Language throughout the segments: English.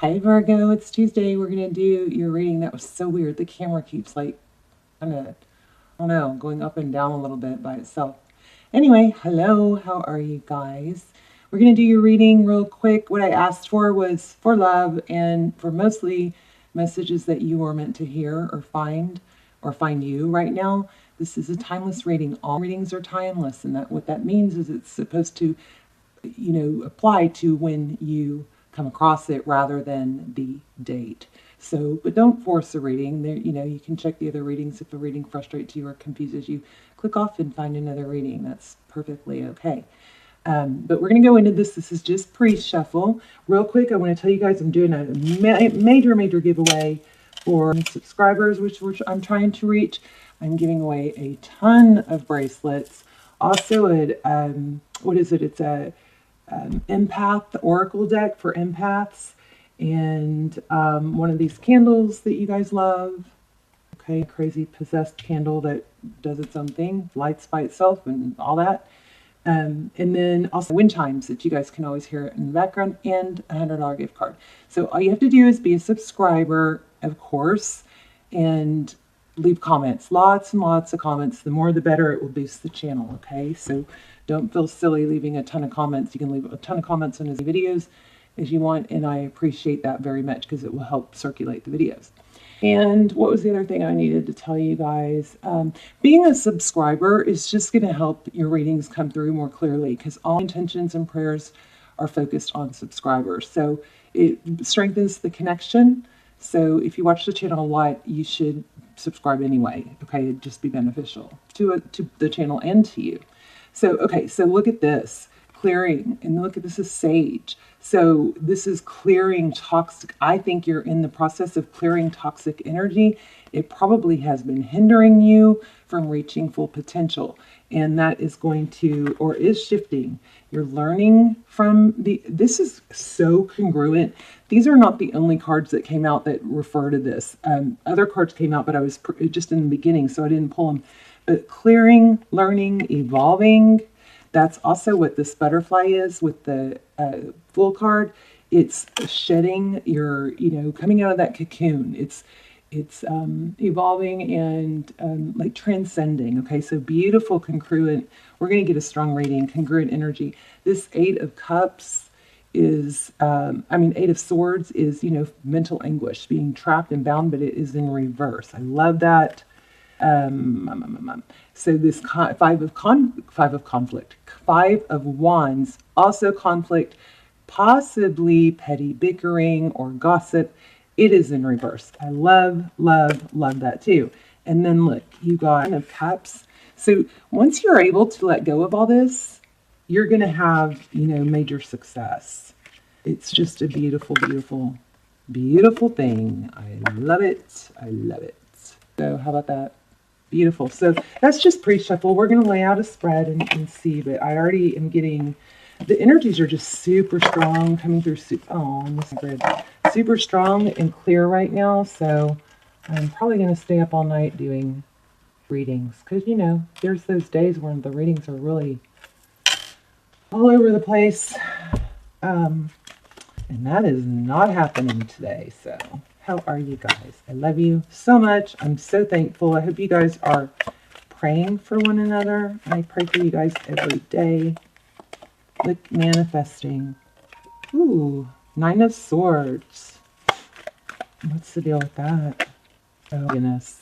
Hi Virgo, it's Tuesday. We're going to do your reading. That was so weird. The camera keeps like, kind of, I don't know, going up and down a little bit by itself. Anyway, hello, how are you guys? We're going to do your reading real quick. What I asked for was for love and for mostly messages that you are meant to hear or find you right now. This is a timeless reading. All readings are timeless, and what that means is it's supposed to, apply to when you come across it rather than the date. So, but don't force a reading. There, you can check the other readings. If a reading frustrates you or confuses you, click off and find another reading. That's perfectly okay. But we're going to go into this. This is just pre-shuffle. Real quick, I want to tell you guys I'm doing a major giveaway for subscribers, which I'm trying to reach. I'm giving away a ton of bracelets. Also, what is it? It's a empath, the oracle deck for empaths, and one of these candles that you guys love. Okay, crazy possessed candle that does its own thing, lights by itself and all that. And then also wind chimes that you guys can always hear in the background, and a $100 gift card. So all you have to do is be a subscriber, of course, and leave comments, lots and lots of comments. The more the better. It will boost the channel. Okay, so don't feel silly leaving a ton of comments. You can leave a ton of comments on his videos as you want, and I appreciate that very much because it will help circulate the videos. And what was the other thing I needed to tell you guys? Being a subscriber is just going to help your readings come through more clearly, because all intentions and prayers are focused on subscribers. So it strengthens the connection. So if you watch the channel a lot, you should subscribe anyway. Okay, it'd just be beneficial to the channel and to you. So, okay, so look at this. Clearing, and look at this is sage. So this is clearing toxic. I think you're in the process of clearing toxic energy. It probably has been hindering you from reaching full potential, and that is going to, or is shifting. You're learning from this is so congruent. These are not the only cards that came out that refer to this. Other cards came out, but I was just in the beginning, so I didn't pull them. But clearing, learning, evolving. That's also what this butterfly is with the Fool card. It's shedding your, coming out of that cocoon. It's evolving and like transcending. Okay, so beautiful, congruent. We're going to get a strong reading, congruent energy. This Eight of Cups is, Eight of Swords is, mental anguish, being trapped and bound, but it is in reverse. I love that. So this Five of Conflict, Five of Wands, also conflict, possibly petty bickering or gossip. It is in reverse. I love that too. And then look, you got Nine of Cups. So once you're able to let go of all this, you're going to have, major success. It's just a beautiful thing. I love it. So how about that? Beautiful. So that's just pre-shuffle. We're going to lay out a spread and see, but I already am getting, the energies are just super strong coming through. Super strong and clear right now. So I'm probably going to stay up all night doing readings, because, there's those days when the readings are really all over the place. And that is not happening today. So how are you guys? I love you so much. I'm so thankful. I hope you guys are praying for one another. I pray for you guys every day. Look, manifesting. Ooh, Nine of Swords. What's the deal with that? Oh, goodness.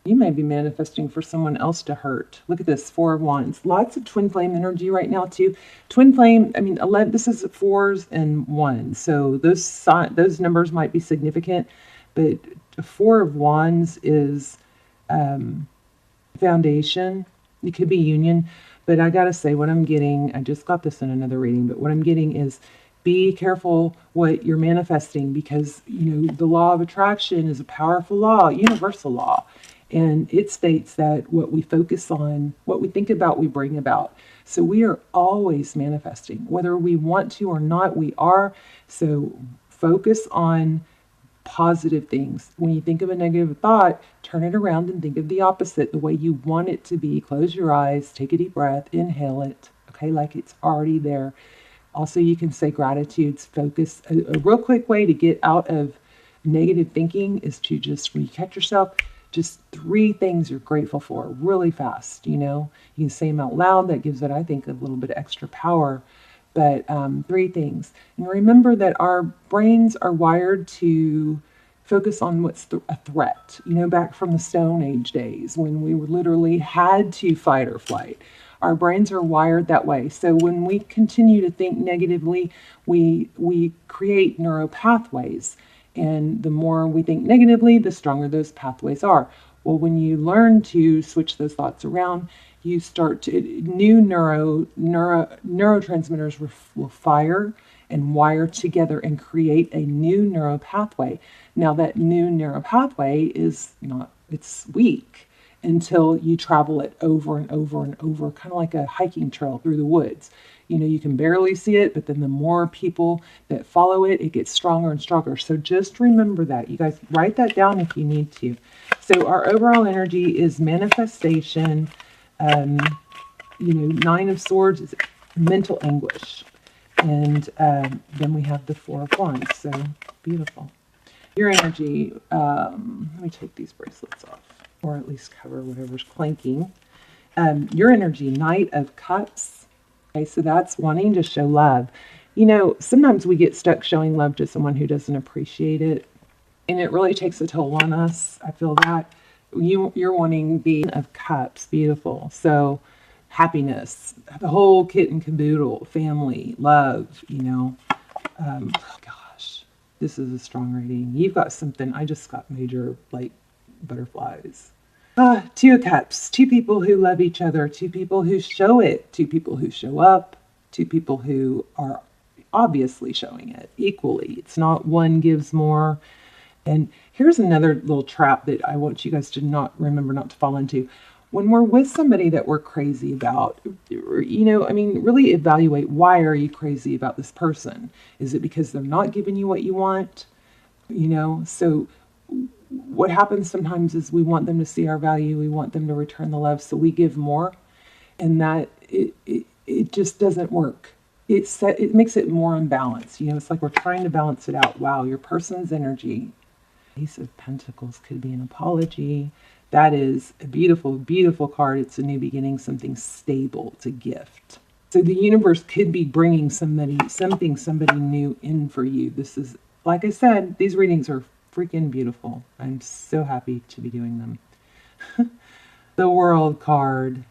You may be manifesting for someone else to hurt. Look at this, Four of Wands. Lots of twin flame energy right now too. Twin flame, 11, this is 4s and 1s. So those numbers might be significant, but Four of Wands is foundation. It could be union, but I gotta say what I'm getting, I just got this in another reading, but what I'm getting is be careful what you're manifesting, because, the law of attraction is a powerful law, universal law. And it states that what we focus on, what we think about, we bring about. So we are always manifesting. Whether we want to or not, we are. So focus on positive things. When you think of a negative thought, turn it around and think of the opposite, the way you want it to be. Close your eyes, take a deep breath, inhale it, okay, like it's already there. Also, you can say gratitudes, focus. A real quick way to get out of negative thinking is to just, when you catch yourself, just 3 things you're grateful for really fast. You can say them out loud. That gives it, I think, a little bit of extra power. But 3 things. And remember that our brains are wired to focus on what's a threat. Back from the Stone Age days when we literally had to fight or flight. Our brains are wired that way. So when we continue to think negatively, we create neural pathways. And the more we think negatively, the stronger those pathways are. Well, when you learn to switch those thoughts around, you start to, new neurotransmitters will fire and wire together and create a new neural pathway. Now that new neural pathway is it's weak until you travel it over and over and over, kind of like a hiking trail through the woods. You can barely see it, but then the more people that follow it, it gets stronger and stronger. So just remember that. You guys write that down if you need to. So our overall energy is manifestation. 9 of Swords is mental anguish. And then we have the 4 of Wands. So beautiful. Your energy, let me take these bracelets off, or at least cover whatever's clanking. Your energy, Knight of Cups. Okay, so that's wanting to show love. Sometimes we get stuck showing love to someone who doesn't appreciate it, and it really takes a toll on us. I feel that. You're wanting the of Cups, beautiful. So happiness, the whole kit and caboodle, family, love, oh gosh, this is a strong reading. You've got something. I just got major, butterflies. 2 of Cups, 2 people who love each other, 2 people who show it, 2 people who show up, 2 people who are obviously showing it equally. It's not one gives more. And here's another little trap that I want you guys to remember not to fall into. When we're with somebody that we're crazy about, really evaluate, why are you crazy about this person? Is it because they're not giving you what you want? So what happens sometimes is we want them to see our value. We want them to return the love. So we give more, and that it just doesn't work. It makes it more unbalanced. It's like we're trying to balance it out. Wow, your person's energy. Ace of Pentacles could be an apology. That is a beautiful, beautiful card. It's a new beginning, something stable. It's a gift. So the universe could be bringing somebody new in for you. This is, like I said, these readings are freaking beautiful. I'm so happy to be doing them. The World card.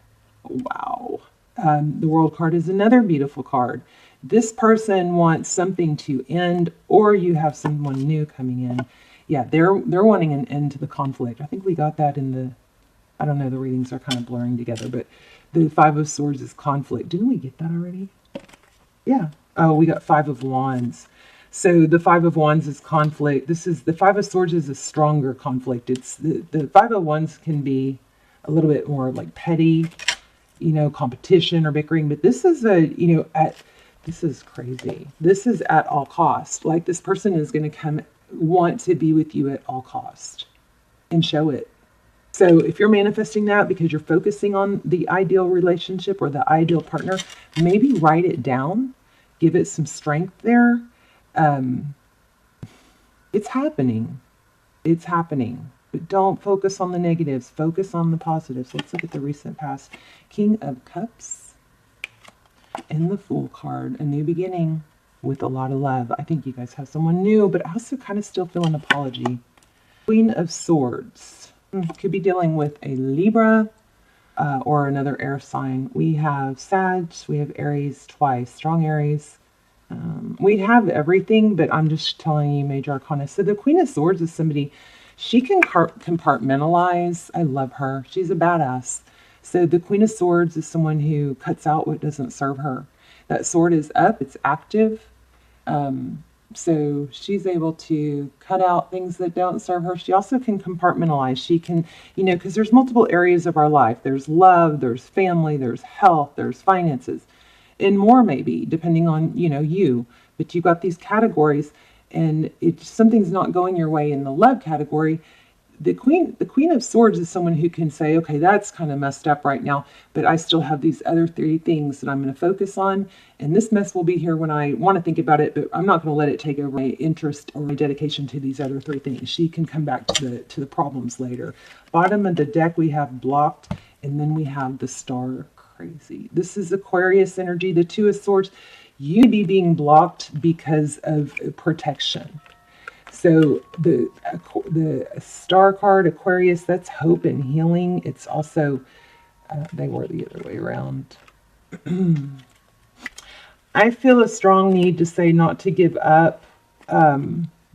Wow. The World card is another beautiful card. This person wants something to end, or you have someone new coming in. Yeah, they're wanting an end to the conflict. I think we got that in I don't know, the readings are kind of blurring together, but the 5 of Swords is conflict. Didn't we get that already? Yeah. Oh, we got 5 of Wands. So the 5 of Wands is conflict. The 5 of Swords is a stronger conflict. It's the 5 of Wands can be a little bit more like petty, competition or bickering, but this is this is crazy. This is at all cost. Like, this person is going to want to be with you at all cost and show it. So if you're manifesting that because you're focusing on the ideal relationship or the ideal partner, maybe write it down, give it some strength there. It's happening. It's happening. But don't focus on the negatives. Focus on the positives. Let's look at the recent past. King of Cups and the Fool card. A new beginning with a lot of love. I think you guys have someone new, but I also kind of still feel an apology. Queen of Swords. Could be dealing with a Libra or another air sign. We have Sag. We have Aries twice. Strong Aries. We have everything, but I'm just telling you major arcana. So the Queen of Swords is somebody, she can compartmentalize. I love her. She's a badass. So the Queen of Swords is someone who cuts out what doesn't serve her. That sword is up. It's active. So she's able to cut out things that don't serve her. She also can compartmentalize. She can, because there's multiple areas of our life. There's love, there's family, there's health, there's finances, and more maybe, depending on, you. But you've got these categories, and if something's not going your way in the love category, the Queen of Swords is someone who can say, okay, that's kind of messed up right now, but I still have these other 3 things that I'm going to focus on, and this mess will be here when I want to think about it, but I'm not going to let it take over my interest or my dedication to these other 3 things. She can come back to the problems later. Bottom of the deck we have blocked, and then we have the Star. Crazy. This is Aquarius energy. The Two of Swords. You be being blocked because of protection. So the Star card, Aquarius, that's hope and healing. It's also, they were the other way around. I feel a strong need to say not to give up,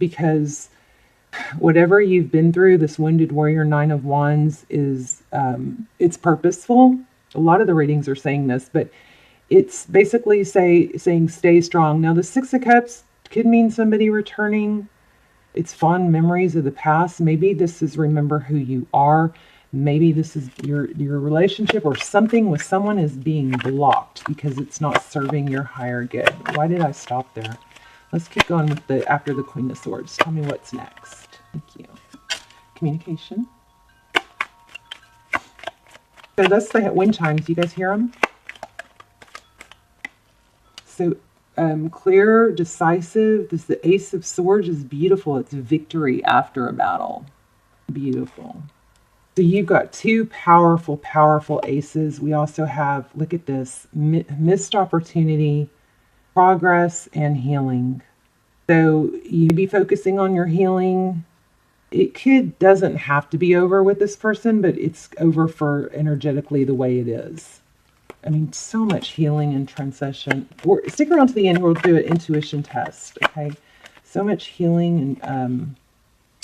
because whatever you've been through, this Wounded Warrior 9 of Wands is, it's purposeful. A lot of the readings are saying this, but it's basically saying stay strong. Now, the 6 of Cups could mean somebody returning. It's fond memories of the past. Maybe this is remember who you are. Maybe this is your relationship or something with someone is being blocked because it's not serving your higher good. Why did I stop there? Let's keep going with after the Queen of Swords. Tell me what's next. Thank you. Communication. So that's the wind chimes. You guys hear them? So clear, decisive. This the Ace of Swords is beautiful. It's victory after a battle. Beautiful. So you've got 2 powerful, powerful aces. We also have, look at this, missed opportunity, progress, and healing. So you'd be focusing on your healing. It doesn't have to be over with this person, but it's over for energetically the way it is. I mean, so much healing and transition. Stick around to the end. We'll do an intuition test, okay? So much healing and,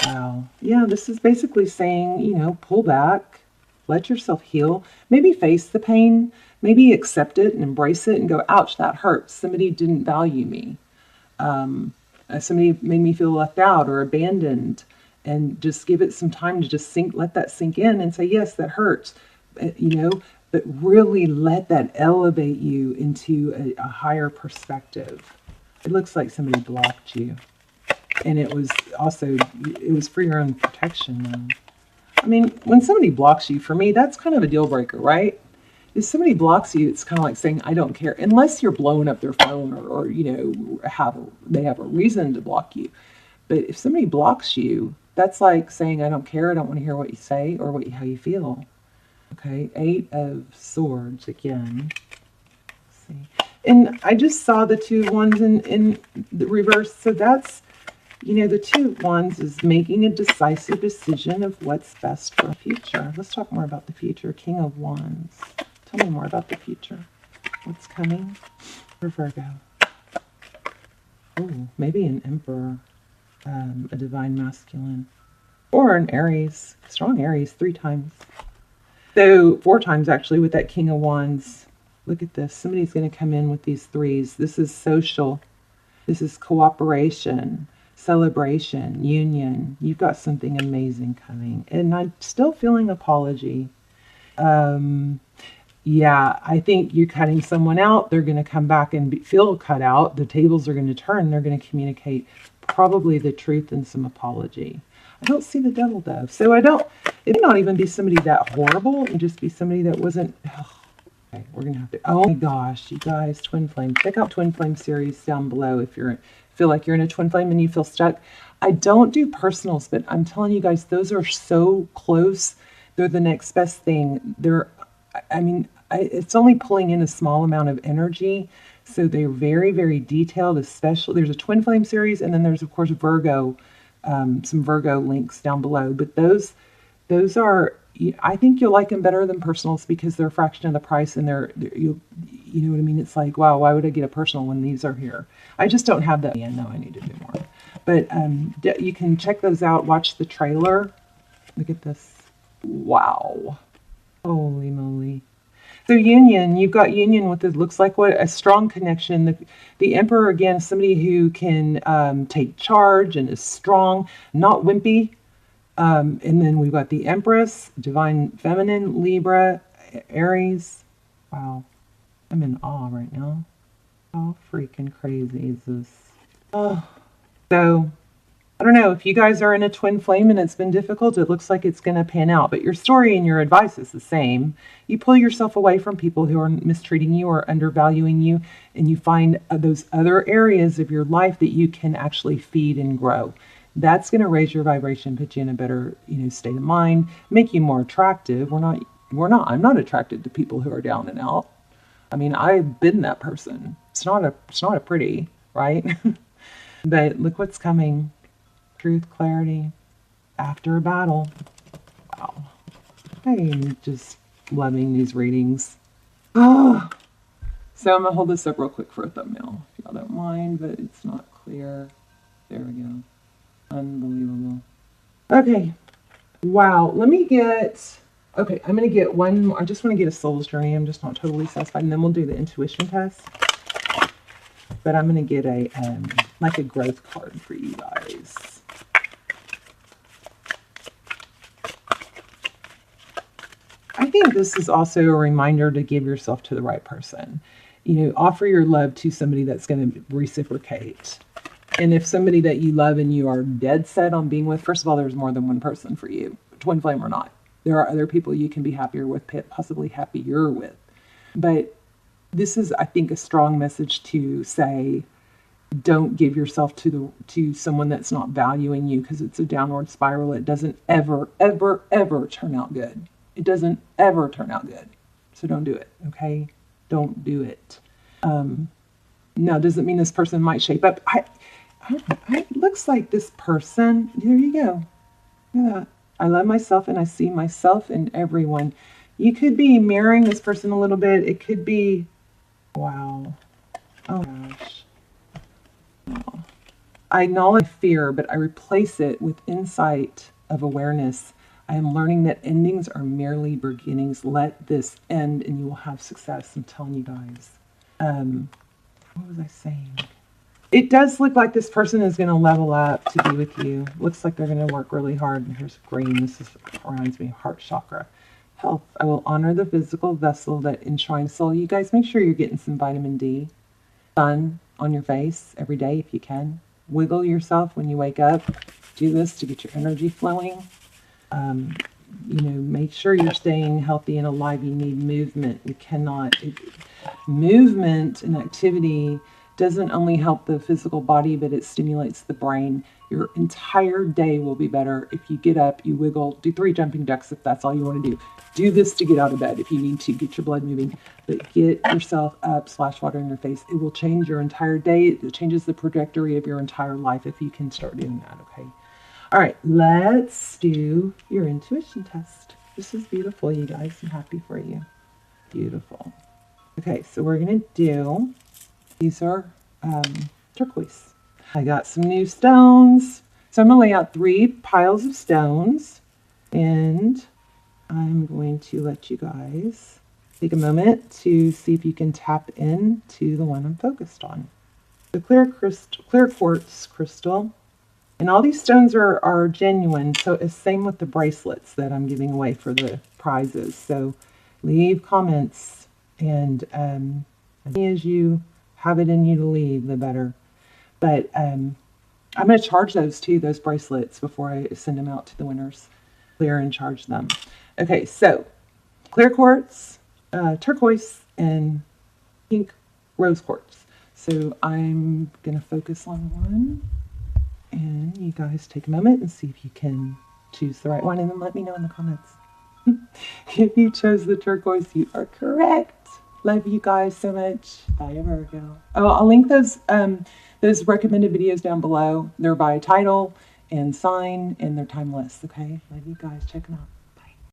wow. Yeah, this is basically saying, you know, pull back, let yourself heal. Maybe face the pain. Maybe accept it and embrace it and go, ouch, that hurts. Somebody didn't value me. Somebody made me feel left out or abandoned. And just give it some time to just let that sink in and say, yes, that hurts, you know, but really let that elevate you into a higher perspective. It looks like somebody blocked you. And it was for your own protection, though. I mean, when somebody blocks you, for me, that's kind of a deal breaker, right? If somebody blocks you, it's kind of like saying, I don't care, unless you're blowing up their phone or you know, they have a reason to block you. But if somebody blocks you, that's like saying, I don't care, I don't want to hear what you say or how you feel. Okay, 8 of Swords again. Let's see. And I just saw the 2 of Wands in the reverse. So that's, you know, the 2 of Wands is making a decisive decision of what's best for the future. Let's talk more about the future. King of Wands. Tell me more about the future. What's coming for Virgo? Oh, maybe an Emperor. A divine masculine, or an Aries, strong Aries 3 times. So 4 times actually with that King of Wands. Look at this. Somebody's going to come in with these 3s. This is social. This is cooperation, celebration, union. You've got something amazing coming. And I'm still feeling apology. Yeah, I think you're cutting someone out. They're going to come back and feel cut out. The tables are going to turn. They're going to communicate probably the truth and some apology. I don't see the devil though. So it may not even be somebody that horrible. It would just be somebody that wasn't. Okay, we're going to have to, oh my gosh, you guys, Twin Flame. Check out Twin Flame series down below if you feel like you're in a Twin Flame and you feel stuck. I don't do personals, but I'm telling you guys, those are so close. They're the next best thing. It's only pulling in a small amount of energy. So they're very, very detailed, especially there's a Twin Flame series, and then there's, of course, Virgo, some Virgo links down below. But those are, I think you'll like them better than personals because they're a fraction of the price, and you know what I mean? It's like, wow, why would I get a personal when these are here? I just don't have that. Yeah, no, I need to do more. But you can check those out. Watch the trailer. Look at this. Wow. Holy moly. So union, you've got union with it looks like what a strong connection. The Emperor, again, is somebody who can take charge and is strong, not wimpy. And then we've got the Empress, Divine Feminine, Libra, Aries. Wow, I'm in awe right now. How freaking crazy is this? Oh, so I don't know, if you guys are in a twin flame and it's been difficult, it looks like it's going to pan out. But your story and your advice is the same. You pull yourself away from people who are mistreating you or undervaluing you, and you find those other areas of your life that you can actually feed and grow. That's going to raise your vibration, put you in a better, state of mind, make you more attractive. I'm not attracted to people who are down and out. I mean, I've been that person. It's not a pretty, right? But look what's coming. Truth, clarity, after a battle. Wow. I'm just loving these readings. Oh. So I'm going to hold this up real quick for a thumbnail, if y'all don't mind, but it's not clear. There we go. Unbelievable. Okay. Wow. I'm going to get one more. I just want to get a soul's journey. I'm just not totally satisfied. And then we'll do the intuition test. But I'm going to get a growth card for you guys. I think this is also a reminder to give yourself to the right person. Offer your love to somebody that's going to reciprocate. And if somebody that you love and you are dead set on being with, first of all, there's more than one person for you, twin flame or not. There are other people you can be happier with, possibly happier with. But this is, I think, a strong message to say, don't give yourself to someone that's not valuing you, because it's a downward spiral. It doesn't ever, ever, ever turn out good. It doesn't ever turn out good. So don't do it, okay? Don't do it. Now, doesn't mean this person might shape up. It looks like this person, there you go. Look at that. I love myself and I see myself in everyone. You could be mirroring this person a little bit. It could be, wow. Oh gosh. Wow. I acknowledge fear, but I replace it with insight of awareness. I am learning that endings are merely beginnings. Let this end and you will have success. I'm telling you guys. What was I saying? It does look like this person is going to level up to be with you. Looks like they're going to work really hard. And here's green. This reminds me of heart chakra. Health. I will honor the physical vessel that enshrines soul. You guys make sure you're getting some vitamin D. Sun on your face every day if you can. Wiggle yourself when you wake up. Do this to get your energy flowing. Make sure you're staying healthy and alive. You need movement. You cannot. Movement and activity doesn't only help the physical body, but it stimulates the brain. Your entire day will be better if you get up, you wiggle, do 3 jumping jacks if that's all you want to do. Do this to get out of bed if you need to, get your blood moving. But get yourself up, splash water in your face. It will change your entire day. It changes the trajectory of your entire life if you can start doing that, okay? All right, let's do your intuition test. This is beautiful, you guys. I'm happy for you. Beautiful. Okay, so we're going to do, these are turquoise. I got some new stones. So I'm going to lay out 3 piles of stones. And I'm going to let you guys take a moment to see if you can tap into the one I'm focused on. The clear quartz crystal. And all these stones are genuine, so it's same with the bracelets that I'm giving away for the prizes. So leave comments, and as you have it in you to leave, the better. But I'm going to charge those bracelets, before I send them out to the winners. Clear and charge them. Okay, so clear quartz, turquoise, and pink rose quartz. So I'm going to focus on one. And you guys take a moment and see if you can choose the right one, and then let me know in the comments. If you chose the turquoise, you are correct. Love you guys so much. Bye, Virgo. Oh, I'll link those recommended videos down below. They're by title and sign, and they're timeless, okay? Love you guys. Check them out.